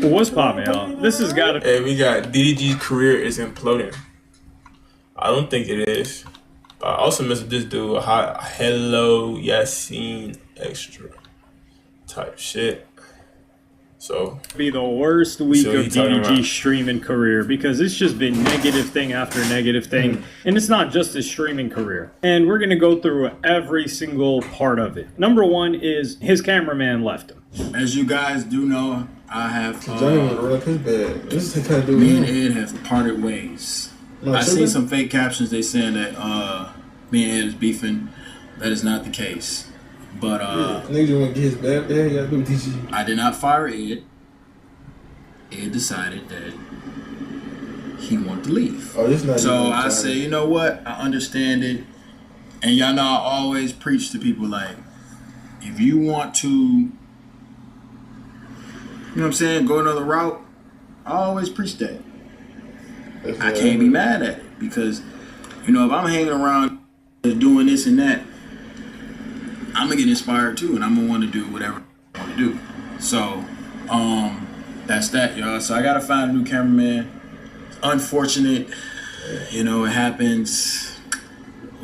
What's poppin', y'all? This has got to. Hey, we got DDG's career is imploding. I don't think it is. I also missed this dude. Hello, Yassine extra type shit. So Be the worst week of DDG's streaming career, because it's just been negative thing after negative thing, and it's not just his streaming career. And we're gonna go through every single part of it. Number one is his cameraman left him. As you guys do know, I have me me and Ed have parted ways. I seen some fake captions. They saying that me and Ed is beefing. That is not the case. But niggas want to get his bad. Yeah, you gotta do DDG. I did not fire Ed. Ed decided that he wanted to leave. Oh, this not. So I say, you know what? I understand it. And y'all know I always preach to people like, if you want to, you know what I'm saying, go another route, I always preach that. I can't be mad at it because, you know, if I'm hanging around doing this and that, I'm gonna get inspired too, and I'm gonna want to do whatever I want to do. So, that's that, y'all. So I gotta find a new cameraman. It's unfortunate, you know, it happens.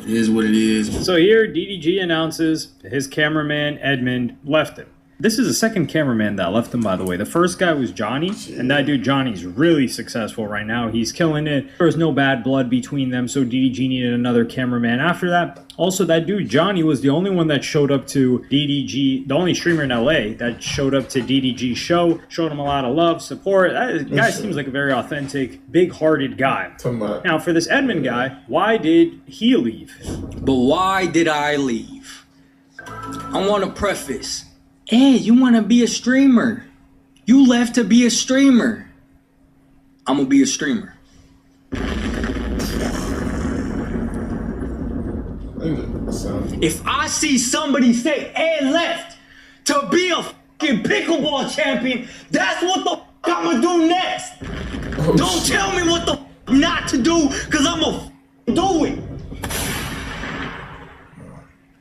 It is what it is. So here, DDG announces his cameraman Edmund left him. This is the second cameraman that left him, by the way. The first guy was Johnny, and that dude Johnny's really successful right now. He's killing it. There was no bad blood between them, so DDG needed another cameraman after that. Also, that dude Johnny was the only one that showed up to DDG, the only streamer in LA that showed up to DDG's show, showed him a lot of love, support. That guy seems like a very authentic, big-hearted guy. Now, for this Edmund guy, why did he leave? But why did I leave? I want to preface. Hey, you want to be a streamer. You left to be a streamer. I'm going to be a streamer. If I see somebody say, Ed left to be a fucking pickleball champion, that's what the fuck I'm going to do next. Don't tell me what the fuck not to do, because I'm going to do it.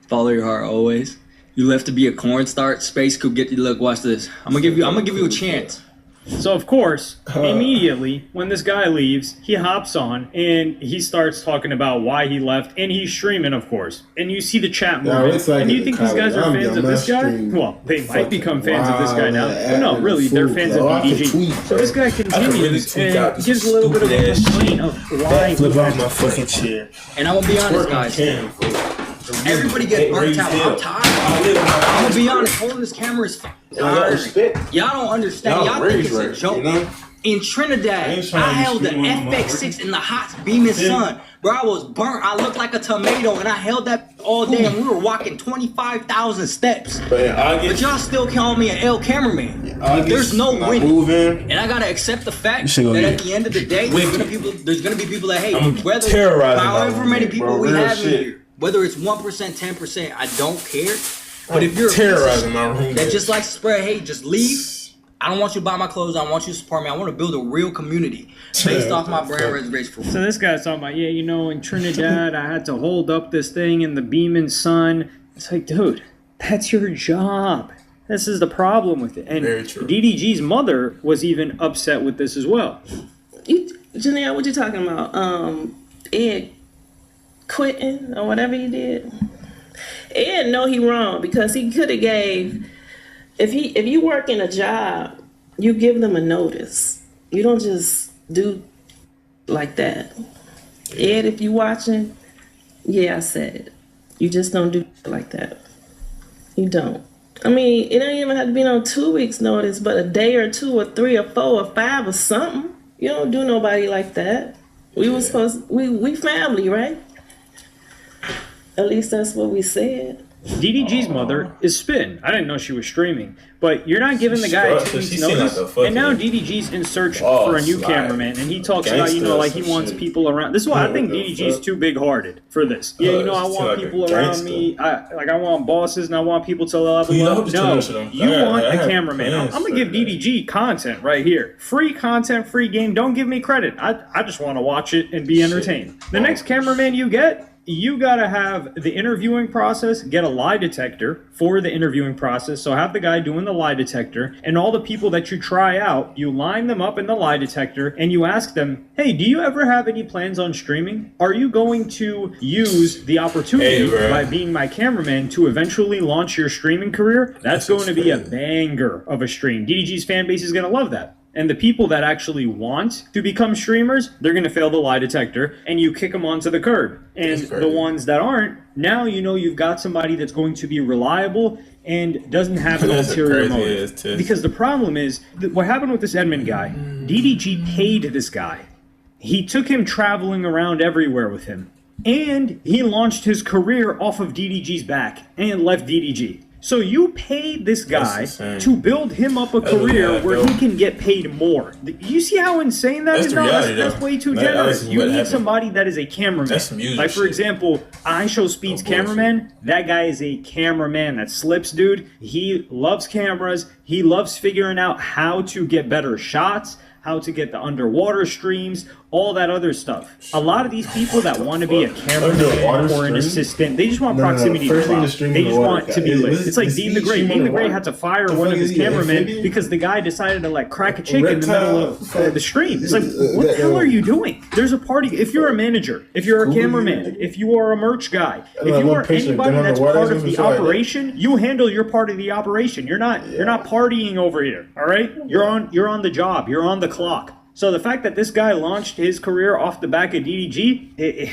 Follow your heart always. You left to be a cornstarch. Space could get you. Look, watch this. I'm gonna give you a chance. So of course, immediately when this guy leaves, he hops on and he starts talking about why he left, and he's streaming, of course. And you see the chat moving. Like, and do you think these guys are fans of this guy? Well, they might become fans of this guy now. But no, really, they're fans of DDG. So this guy continues and gives a little bit of a complaint of why. Flip out my fucking chair. And I'm gonna be honest, guys. Everybody gets burnt out. I'm tired. I'm gonna be honest, holding this camera is tiring. Y'all don't understand. Y'all think it's a joke. In Trinidad, I held the FX6 in the hot beaming sun. Bro, I was burnt. I looked like a tomato, and I held that all day, and we were walking 25,000 steps. But y'all still call me an L cameraman. There's no winning. And I gotta accept the fact that at the end of the day, there's gonna be people that hate. Whether however many people we have in here. Whether it's 1%, 10%, I don't care. But if you're terrorizing my room that just likes to spread hate, just leave. I don't want you to buy my clothes. I don't want you to support me. I want to build a real community based off my brand reservation. So this guy's talking about, yeah, you know, in Trinidad, I had to hold up this thing in the beaming sun. It's like, dude, that's your job. This is the problem with it. And DDG's mother was even upset with this as well. Janelle, what you talking about? Ed quitting or whatever he did. Ed know he wrong, because he could have gave, if you work in a job, you give them a notice. You don't just do like that. Ed, if you watching, yeah, I said it. You just don't do like that. You don't. I mean, it don't even have to be on 2 weeks notice, but a day or 2 or 3 or 4 or 5 or something. You don't do nobody like that. We was supposed, we family, right? At least that's what we said. DDG's mother is spitting. I didn't know she was streaming, but you're not giving the guy a 2 weeks notice. And now DDG's in search for a new cameraman, and he talks about, you know, like he wants people around. This is why I think DDG's too big-hearted for this. Yeah, you know, I want people around me. I want bosses, and I want people to level up. No, you want a cameraman. I'm gonna give DDG content right here. Free content, free game. Don't give me credit. I just want to watch it and be entertained. The next cameraman you get, you gotta have the interviewing process, get a lie detector for the interviewing process. So have the guy doing the lie detector, and all the people that you try out, you line them up in the lie detector and you ask them, hey, do you ever have any plans on streaming? Are you going to use the opportunity by being my cameraman to eventually launch your streaming career? That's going to be a banger of a stream. DDG's fan base is going to love that. And the people that actually want to become streamers, they're going to fail the lie detector, and you kick them onto the curb. And the ones that aren't, now you know you've got somebody that's going to be reliable and doesn't have an ulterior motive. Because the problem is, what happened with this Edmund guy, DDG paid this guy. He took him traveling around everywhere with him. And he launched his career off of DDG's back and left DDG. So you paid this guy to build him up a career where he can get paid more. You see how insane that is? That's way too generous. You need somebody that is a cameraman. Like, for example, I Show Speed's cameraman. That guy is a cameraman. That Slips dude. He loves cameras. He loves figuring out how to get better shots, how to get the underwater streams, all that other stuff. A lot of these people that want to be a cameraman or an assistant, they just want proximity to clout. They just want to be lit. It's like Dean the Great. Dean the Great had to fire one of his cameramen because the guy decided to like crack a chick in the middle of the stream. It's like, what the hell are you doing? There's a party. If you're a manager, if you're a cameraman, if you are a merch guy, if you are anybody that's part of the operation, you handle your part of the operation. You're not partying over here. All right? You're on the job. You're on the clock. So the fact that this guy launched his career off the back of DDG,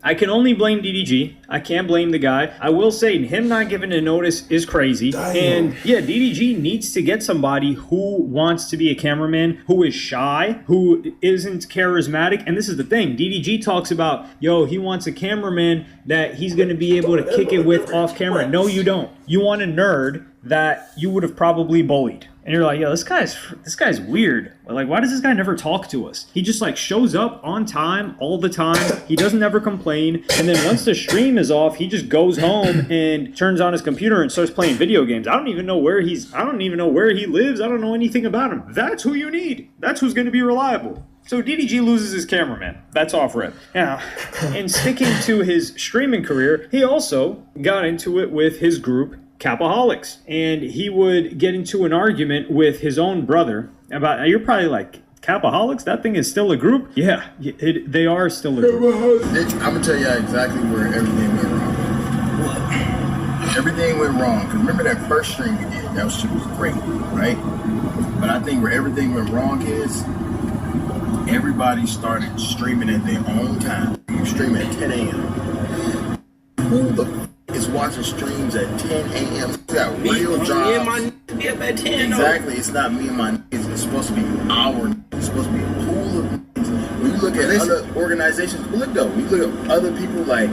I can only blame DDG. I can't blame the guy. I will say him not giving a notice is crazy. And yeah, DDG needs to get somebody who wants to be a cameraman, who is shy, who isn't charismatic. And this is the thing. DDG talks about, yo, he wants a cameraman that he's going to be able to kick it with off camera. No, you don't. You want a nerd that you would have probably bullied. And you're like, yo, this guy's weird. Like, why does this guy never talk to us? He just like shows up on time all the time. He doesn't ever complain. And then once the stream is off, he just goes home and turns on his computer and starts playing video games. I don't even know where he lives. I don't know anything about him. That's who you need. That's who's going to be reliable. So DDG loses his cameraman. That's off rip. Now, in sticking to his streaming career, he also got into it with his group, Capaholics, and he would get into an argument with his own brother about, you're probably like, Capaholics? That thing is still a group? Yeah, they are still a group. I'm gonna tell you exactly where everything went wrong. Everything went wrong, because remember that first stream we did, that shit was great, right? But I think where everything went wrong is, everybody started streaming at their own time. You stream at 10 a.m. Who the is watching streams at 10 a.m. We got real jobs. Me and my be up at 10. Exactly. It's not me and my niggas. It's supposed to be it's supposed to be a pool of niggas. When you look at other organizations, we look at other people like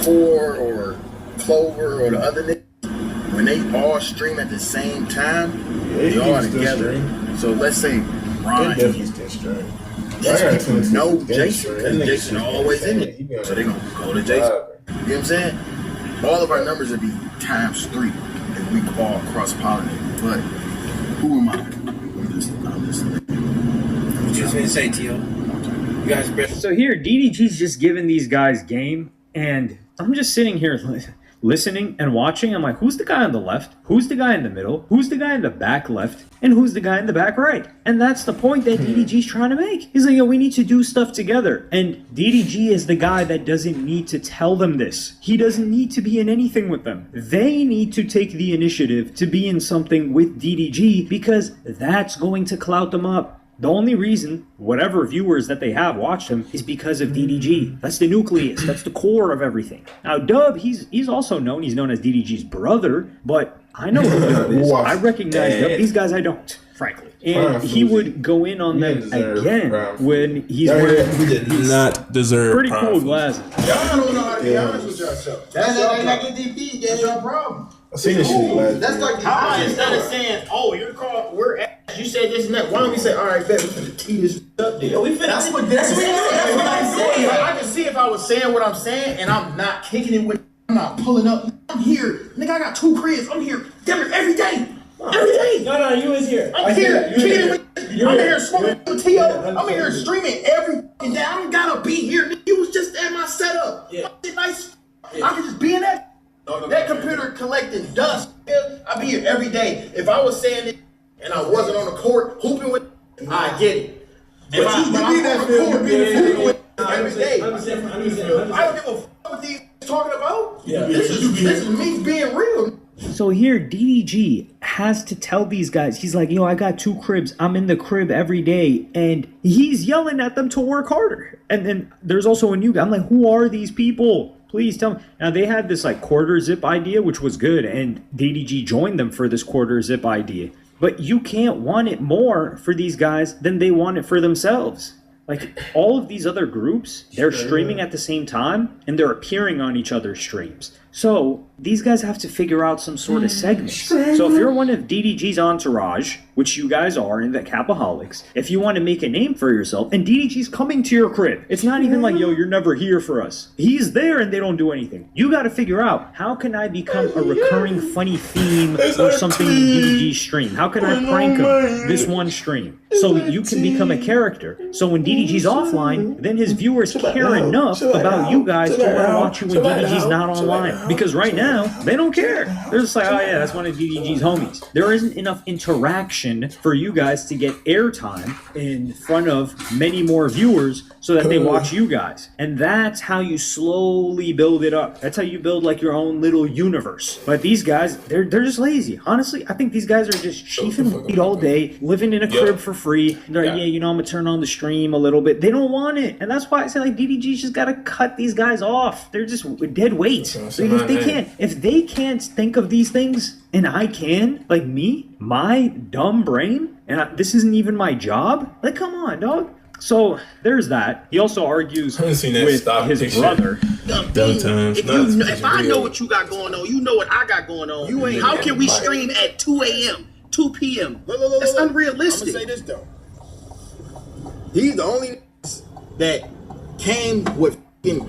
Core or Clover or the other niggas. When they all stream at the same time, they all together. So let's say Ron. That's no Jason, because Jason always in it. So they're going to go to Jason. You know what I'm saying? All of our numbers would be times 3 if we all cross-pollinate. But who am I? I'm just going to say, Tio. You guys are better. So here, DDG's just giving these guys game, and I'm just sitting here listening and watching. I'm like, who's the guy on the left? Who's the guy in the middle? Who's the guy in the back left? And who's the guy in the back right? And that's the point that DDG's trying to make. He's like, yo, we need to do stuff together. And DDG is the guy that doesn't need to tell them this. He doesn't need to be in anything with them. They need to take the initiative to be in something with DDG, because that's going to clout them up. The only reason whatever viewers that they have watched him is because of DDG. That's the nucleus. That's the core of everything. Now, Dub, he's also known. He's known as DDG's brother, but I know who Dub is. I recognize Dub. These guys I don't, frankly. And he would go in on them again when he's wearing he did not deserve pretty cool glasses. Y'all don't know how to be honest with yourself. That's your problem. I seen this shit last That's like how instead of saying, "Oh, you're called, we're ass," you said this and that. Why don't we say, "All right, bet we finna tee this up there"? That's what I'm saying. Like, I can see if I was saying what I'm saying and I'm not kicking it with, I'm not pulling up. I'm here, nigga. I got 2 cribs. I'm here, damn it, every day. Every day. No, you was here. I'm here kicking it with. I'm here smoking with T.O. I'm here streaming every fucking day. I don't gotta be here. You was just at Shit nice. I can just be in that. That computer collecting dust. I be here every day. If I was saying it and I wasn't on the court hooping with, I get it. If I'm on the court hooping with every day, I don't give a fuck what these talking about. Yeah. This is me being real. So here, DDG has to tell these guys, he's like, yo, I got 2 cribs. I'm in the crib every day. And he's yelling at them to work harder. And then there's also a new guy. I'm like, who are these people? Please tell me. Now, they had this like quarter zip idea, which was good. And DDG joined them for this quarter zip idea. But you can't want it more for these guys than they want it for themselves. Like, all of these other groups, they're streaming at the same time, and they're appearing on each other's streams. So, these guys have to figure out some sort of segments. So, if you're one of DDG's entourage, which you guys are in the Capaholics, if you want to make a name for yourself, and DDG's coming to your crib, it's not even like, yo, you're never here for us. He's there and they don't do anything. You got to figure out, how can I become a recurring funny theme or something in DDG's stream? How can I prank him this one stream? So you can become a character. So when DDG's offline, then his viewers care enough about you guys to want to watch you when DDG's not online. Because right now, they don't care. They're just like, oh yeah, that's one of DDG's homies. There isn't enough interaction for you guys to get airtime in front of many more viewers so that they watch you guys. And that's how you slowly build it up. That's how you build like your own little universe. But these guys, they're just lazy. Honestly, I think these guys are just chiefing weed all day, living in a crib for free. They're like, yeah, you know, I'm gonna turn on the stream a little bit. They don't want it. And that's why I say like DDG's just gotta cut these guys off. They're just dead weight. So if they can't think of these things, and I can, like me, my dumb brain, and this isn't even my job, like come on, dog. So there's that. He also argues with his brother. If I know what you got going on, you know what I got going on. How can we stream at 2 a.m., 2 p.m.? That's unrealistic. I'm gonna say this though. He's the only that came with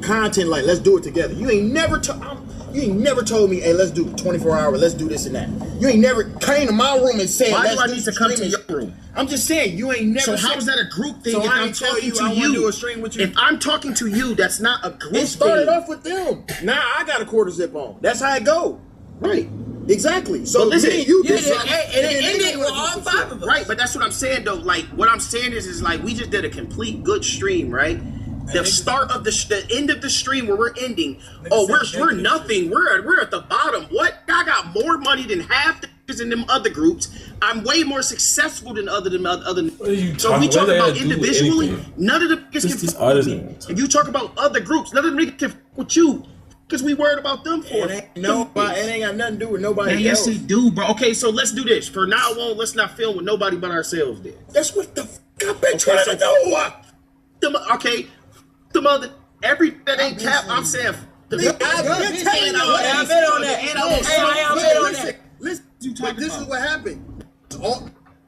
content like, let's do it together. You ain't never told me, hey, let's do 24-hour, let's do this and that. You ain't never came to my room and said, why do I need to come to your room? I'm just saying, you ain't never. So how is that a group thing? So if I'm talking to you, if I'm talking to you, that's not a group thing. It started off with them. Now I got a quarter zip on. That's how it go. Right. Exactly. So listen, you did something, and it ended with all 5 of us. Right, but that's what I'm saying though. Like what I'm saying is like we just did a complete good stream, right? The start of the end of the stream where we're ending. Oh, we're nothing. We're at the bottom. What? I got more money than half the niggas in them other groups. I'm way more successful than other. So if we talk about individually, none of the niggas can fuck. If you talk about other groups, none of the niggas can fuck with you. Because we worried about them for it. It ain't got nothing to do with nobody else. Yes, they do, bro. Okay, so let's do this. For now on, let's not film with nobody but ourselves then. That's what the fuck I've been trying to do. Okay. The mother, every that ain't cap. I'm saying. I've been on that. Listen, this is what happened.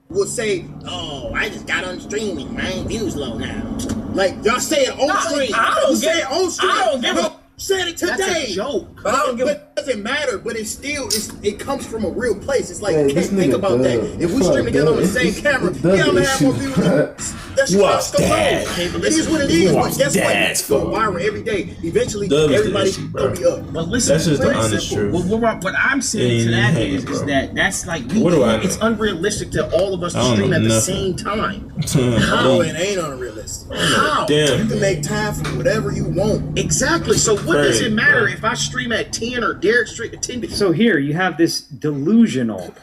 Will say, "Oh, I just got on streaming. My views low now." Like y'all say it on stream. I don't get it on stream. I don't give a. Said it today. That's a joke. But it doesn't matter. But it's still, it comes from a real place. It's like, you can't think about that. If we stream together on the same camera, I'm gonna have more views. That's what's going on. It is what it is. But guess what? It's going viral every day. Eventually, everybody's gonna be up. But listen, that's just the honest truth. What I'm saying to that is that that's like, it's unrealistic to all of us to stream at the same time. How? It ain't unrealistic. How? Damn. You can make time for whatever you want. Exactly. So what does it matter if I stream at 10 or Derek stream at 10? So here you have this delusional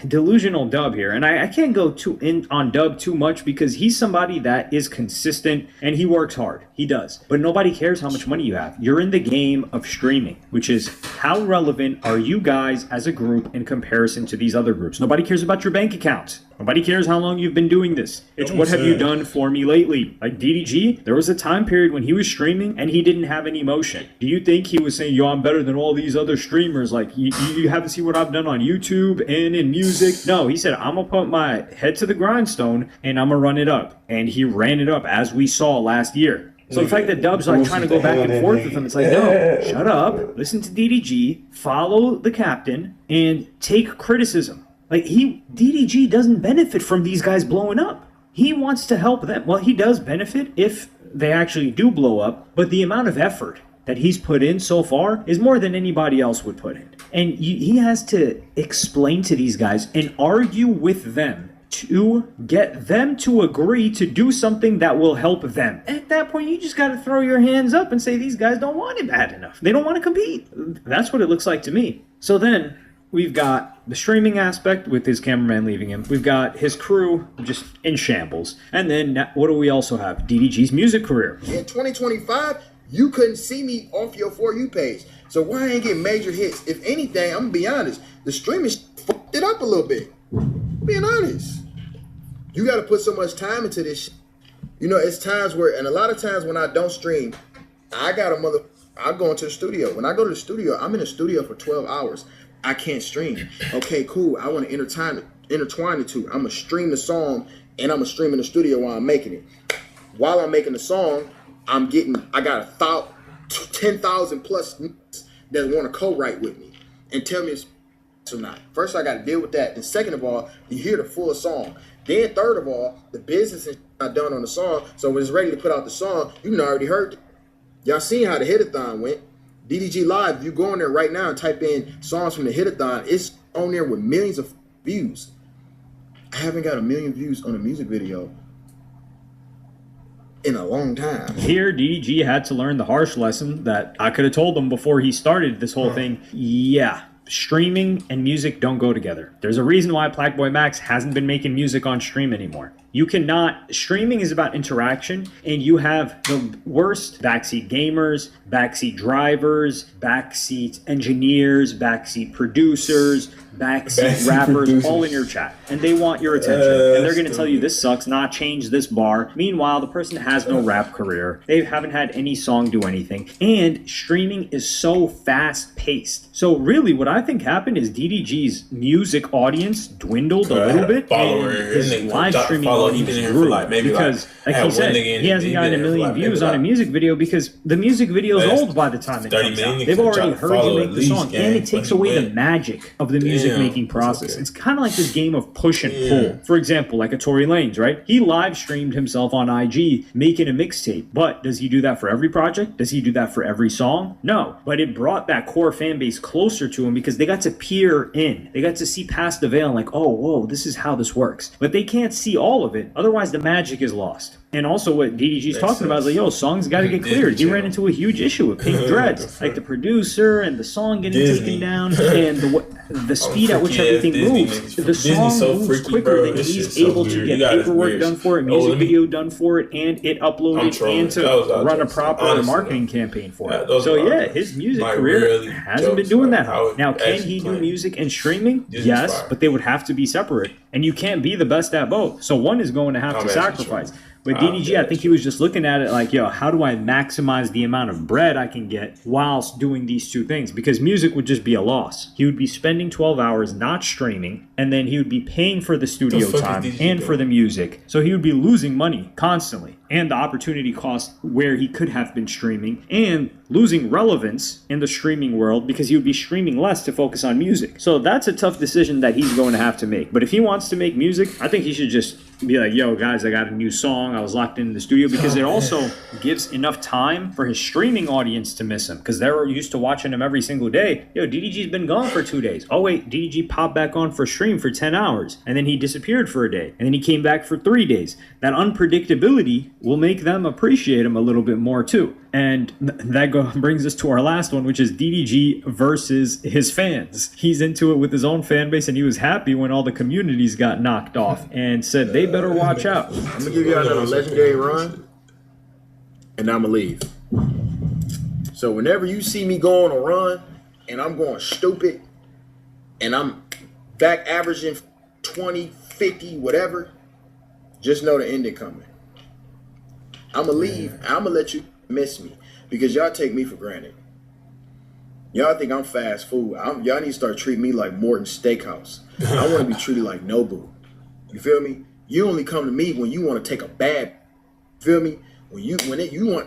Dub here, and I can't go too in on Dub too much because he's somebody that is consistent and he works hard. He does. But nobody cares how much money you have. You're in the game of streaming, which is how relevant are you guys as a group in comparison to these other groups? Nobody cares about your bank account. Nobody cares how long you've been doing this. It's what have you done for me lately? Like DDG, there was a time period when he was streaming and he didn't have any motion. Do you think he was saying, yo, I'm better than all these other streamers? Like, you haven't seen what I've done on YouTube and in music? No, he said, I'm going to put my head to the grindstone and I'm going to run it up. And he ran it up as we saw last year. So the fact that Dub's like trying to go back and forth with him, it's like, no, shut up, listen to DDG, follow the captain, and take criticism. Like, DDG doesn't benefit from these guys blowing up. He wants to help them. Well, he does benefit if they actually do blow up, but the amount of effort that he's put in so far is more than anybody else would put in. And he has to explain to these guys and argue with them to get them to agree to do something that will help them. At that point, you just got to throw your hands up and say these guys don't want it bad enough. They don't want to compete. That's what it looks like to me. So then we've got the streaming aspect with his cameraman leaving him. We've got his crew just in shambles. And then what do we also have? DDG's music career. In 2025, you couldn't see me off your For You page. So why I ain't getting major hits? If anything, I'm going to be honest, the streaming fucked it up a little bit. Being honest. You got to put so much time into this shit. You know, it's times where, and a lot of times when I don't stream, I go into the studio. When I go to the studio, I'm in the studio for 12 hours. I can't stream. Okay, cool. I want to intertwine the two. I'm going to stream the song and I'm going to stream in the studio while I'm making it. While I'm making the song, I got 10,000 plus that want to co-write with me and tell me it's or not. First, I got to deal with that. And second of all, you hear the full song. Then third of all, the business is not done on the song. So when it's ready to put out the song, you already heard it. Y'all seen how the hit-a-thon went. DDG Live, if you go in there right now and type in songs from the hit-a-thon, it's on there with millions of views. I haven't got 1 million views on a music video in a long time. Here, DDG had to learn the harsh lesson that I could have told him before he started this whole thing. Yeah. Streaming and music don't go together. There's a reason why Blackboy Max hasn't been making music on stream anymore. You cannot, streaming is about interaction, and you have the worst backseat gamers, backseat drivers, backseat engineers, backseat producers, backseat rappers, all in your chat. And they want your attention. And they're going to tell you this sucks, not change this bar. Meanwhile, the person has no rap career. They haven't had any song do anything. And streaming is so fast paced. So really what I think happened is DDG's music audience dwindled a little bit. And his live streaming audience grew. Like because like he said, he hasn't gotten 1 million views on a music video because the music video is old by the time it comes out. They've already heard you make the song. And it takes away the magic of the music making process. It's kind of like this game of push and pull. For example, like a Tory Lanez, right? He live streamed himself on IG making a mixtape. But does he do that for every project? Does he do that for every song? No. But it brought that core fan base closer to him because they got to peer in. They got to see past the veil and like, oh, whoa, this is how this works. But they can't see all of it. Otherwise, the magic is lost. And also what DDG's talking about is like, yo, songs got to get cleared. He ran into a huge issue with Pink Dreads. Like the producer and the song getting taken down and the speed at which everything moves. The song moves quicker than he's able to get paperwork done for it, music video done for it, and it uploaded and to run a proper marketing campaign for it. So yeah, his music career hasn't been doing that hard. Now, can he do music and streaming? Yes, but they would have to be separate. And you can't be the best at both. So one is going to have to sacrifice. But DDG, I think he was just looking at it like, yo, how do I maximize the amount of bread I can get whilst doing these two things? Because music would just be a loss. He would be spending 12 hours not streaming, and then he would be paying for the studio time and for the music. So he would be losing money constantly. And the opportunity cost where he could have been streaming, and losing relevance in the streaming world because he would be streaming less to focus on music. So that's a tough decision that he's going to have to make. But if he wants to make music, I think he should just be like, yo, guys, I got a new song. I was locked in the studio, because it also gives enough time for his streaming audience to miss him because they're used to watching him every single day. Yo, DDG's been gone for 2 days. Oh, wait, DDG popped back on for stream for 10 hours, and then he disappeared for a day, and then he came back for 3 days. That unpredictability will make them appreciate him a little bit more too. And that brings us to our last one, which is DDG versus his fans. He's into it with his own fan base, and he was happy when all the communities got knocked off and said they better watch out. I'm going to give you another legendary run, and I'm going to leave. So whenever you see me go on a run, and I'm going stupid, and I'm back averaging 20, 50, whatever, just know the ending coming. I'm going to leave. I'm going to let you miss me because y'all take me for granted. Y'all think I'm fast food. Y'all need to start treating me like Morton's Steakhouse. I want to be treated like Nobu. You feel me? You only come to me when you want to take a bad. You feel me? When you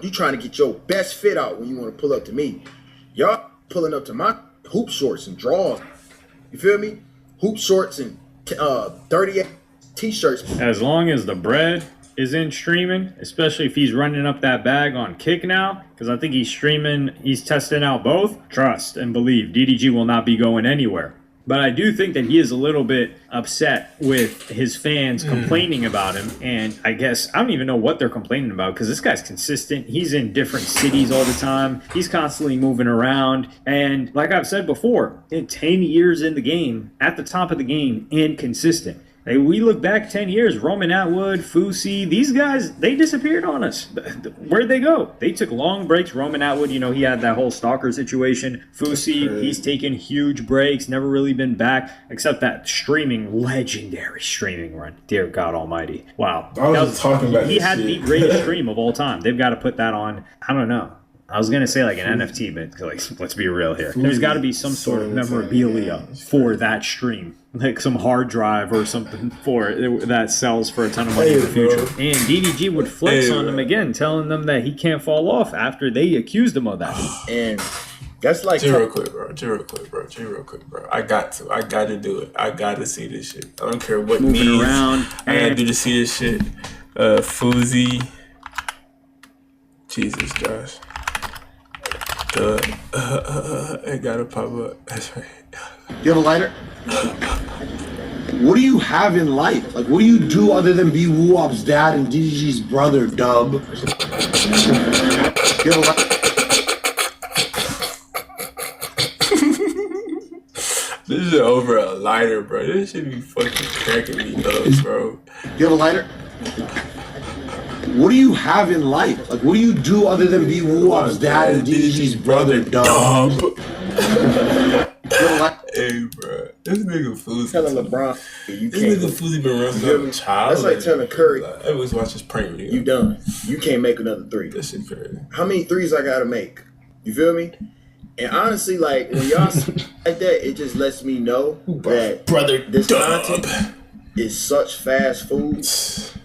trying to get your best fit out when you want to pull up to me. Y'all pulling up to my hoop shorts and drawers. You feel me? Hoop shorts and 38 t-shirts. As long as the bread isn't streaming, especially if he's running up that bag on Kick now, because I think he's streaming, he's testing out both. Trust and believe, DDG will not be going anywhere. But I do think that he is a little bit upset with his fans complaining about him. And I guess, I don't even know what they're complaining about because this guy's consistent. He's in different cities all the time. He's constantly moving around. And like I've said before, in 10 years in the game, at the top of the game and consistent. Hey, we look back 10 years, Roman Atwood, Fusi, these guys, they disappeared on us. Where'd they go? They took long breaks. Roman Atwood, you know, he had that whole stalker situation. Fusi, he's taken huge breaks, never really been back, except that legendary streaming run. Dear God Almighty. Wow. I was talking about He this had shit. the greatest stream of all time. They've got to put that on, I don't know. I was going to say like an NFT, but like, let's be real here. There's got to be some sort of memorabilia for that stream. Like some hard drive or something for it that sells for a ton of money in the future. And DDG would flex on them again, telling them that he can't fall off after they accused him of that. And that's like Real quick, bro. I got to do it. I got to see this shit. I don't care what Moving means. around. I got to do to see this shit. Fuzi. Jesus, Josh. It gotta pop up. That's right. You have a lighter? What do you have in life? Like, what do you do other than be Woo-Wop's dad and DDG's brother, Dub? You have a lighter? This is over a lighter, bro. This should be fucking cracking me up, bro. You have a lighter? What do you have in life? Like, what do you do other than be Woo-Wop's dad and DDG's brother, Dub? You have a lighter? Hey, bro. This nigga Fuzi. telling LeBron, you This can't. nigga Fuzi been running feel up me? a child. That's like telling Curry, I always watch his prank video. you done. You can't make another three. That shit crazy. How many threes I gotta make? You feel me? And honestly, like when y'all speak like that, it just lets me know that Brother this Dub. content is such fast food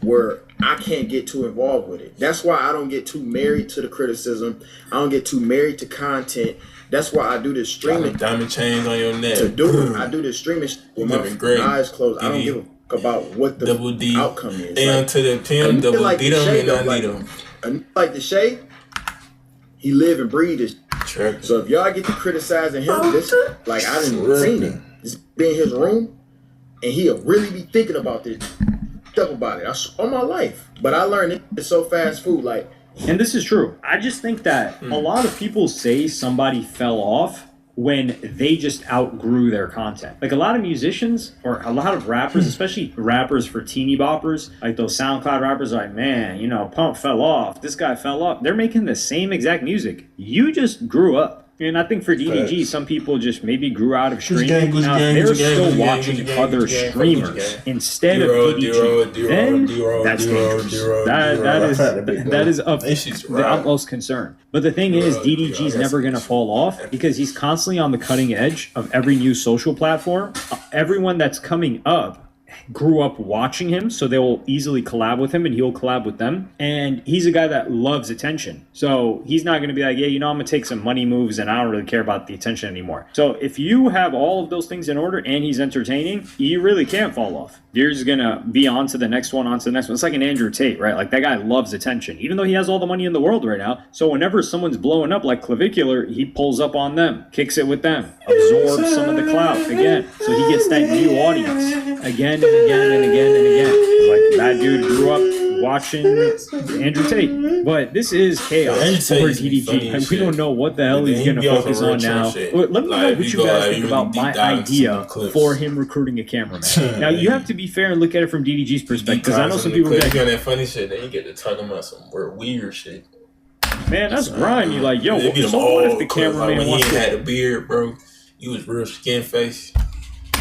where I can't get too involved with it. That's why I don't get too married to the criticism. I don't get too married to content. That's why I do this streaming. Diamond chains on your neck. To do it, I do this streaming with my Living great. eyes closed. I don't give a fuck about what the Double D. outcome is. Down Like, to the a pin, nigga double like D the them Shay, and though, I like, need them. a nigga like the Shay, he live and breathe this. Track. So if y'all get to criticizing him, this like I didn't seen it. This be in his room, and he'll really be thinking about this stuff about it. All my life, but I learned it's so fast food. Like, And this is true. I just think that a lot of people say somebody fell off when they just outgrew their content. Like a lot of musicians or a lot of rappers, especially rappers for teeny boppers, like those SoundCloud rappers are like, man, you know, Pump fell off. This guy fell off. They're making the same exact music. You just grew up. And I think for DDG, some people just maybe grew out of streaming. Now, if they're still watching other streamers instead of DDG, then that's dangerous. That is of the utmost concern. But the thing is, DDG's never going to fall off because he's constantly on the cutting edge of every new social platform. Everyone that's coming up grew up watching him, so they will easily collab with him and he'll collab with them. And he's a guy that loves attention. So he's not going to be like, yeah, you know, I'm going to take some money moves and I don't really care about the attention anymore. So if you have all of those things in order and he's entertaining, you really can't fall off. You're just going to be on to the next one, on to the next one. It's like an Andrew Tate, right? Like that guy loves attention, even though he has all the money in the world right now. So whenever someone's blowing up like Clavicular, he pulls up on them, kicks it with them, absorbs some of the clout again. So he gets that new audience again and again and again and again. Like that dude grew up watching Andrew Tate. But this is chaos for DDG. And we don't know what the hell he's going to focus on now. Let me know what you guys think about my idea for him recruiting a cameraman. Now, you have to be fair and look at it from DDG's perspective. Because I know some people be like, that funny shit, then you get to talking about some weird shit. Man, that's grimy. Like, yo, They be so what if the cameraman when wants he to had a beard, bro? He was real skin face.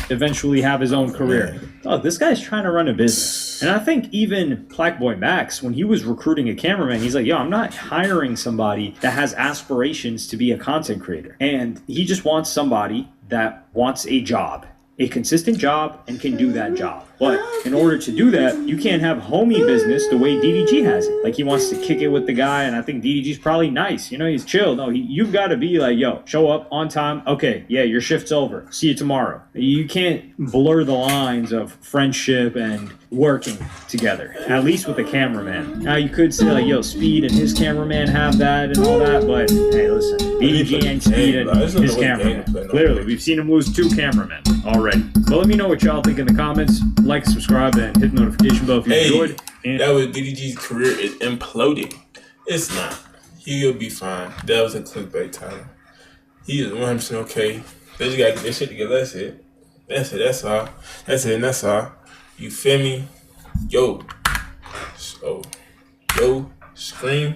eventually have his own career? Oh, this guy's trying to run a business. And I think even Blackboy Max, when he was recruiting a cameraman, he's like, yo, I'm not hiring somebody that has aspirations to be a content creator. And he just wants somebody that wants a job, a consistent job, and can do that job. But in order to do that, you can't have homie business the way DDG has it. Like, he wants to kick it with the guy, and I think DDG's probably nice. You know, he's chill. No, you've got to be like, yo, show up on time. Okay, yeah, your shift's over. See you tomorrow. You can't blur the lines of friendship and working together, at least with the cameraman. Now, you could say, like, yo, Speed and his cameraman have that and all that, but hey, listen, DDG ain't Speed and his cameraman. Clearly, we've seen him lose 2 cameramen already. But let me know what y'all think in the comments. Like, subscribe, and hit the notification bell if you enjoyed. And that was DDG's career is imploding. It's not. He'll be fine. That was a clickbait title. He is 100% okay. They just gotta get this shit together. That's it. That's it. That's all. That's it. And that's all. You feel me? Yo. So, yo, scream.